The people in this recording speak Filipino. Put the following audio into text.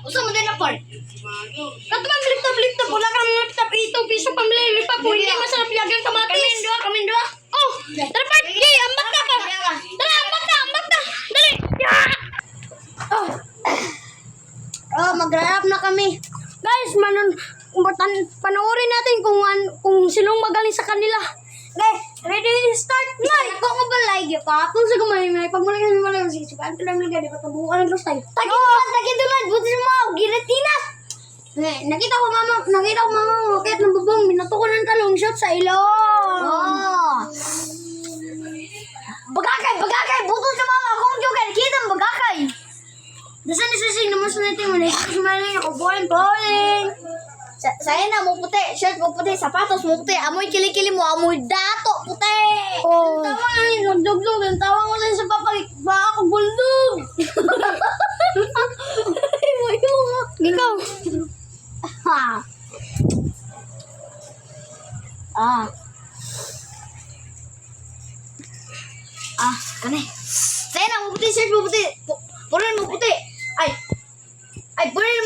Usa mo din na part. Katubang lift-up. Wala ka ng lift-up. 2 piso pambili lift-up. Hindi masarap yagang kamatis. Kami dua. Oh, tara part. Yay, ambak ka pa. Tara, ambak ka. Dali. Oh, mag-rap na kami. Guys, panoorin natin kung sinong magaling sa kanila. Guys, ready to start? Nay, ako nga ba like pa? Kung sa gumay, pag mula kasi mula yung sisipan, ito lang lagay, di ba tabukan ng tayo. Takit buti mo, giratina. Nakita ko mama, kaya ng bubong, binato ko ng talong shot sa ilong. Oh. Bagakay, buto sa mama, kung juga, nakita ang bagakay. Dasan isasing naman sa natin mo, nakikisumaling ako, boing. Saya na mo puti, shirt mo puti, sapatos mo puti, amoy kilikili mo, amoy dato puti. Oh. Ang tawa nga yung nagdugdug, ang tawa mo lang sa papag, baka ako buldog. Ay, mo yun. Ikaw. Kanay. Saya na mo puti, shirt mo puti, purin mo puti. Ay, purin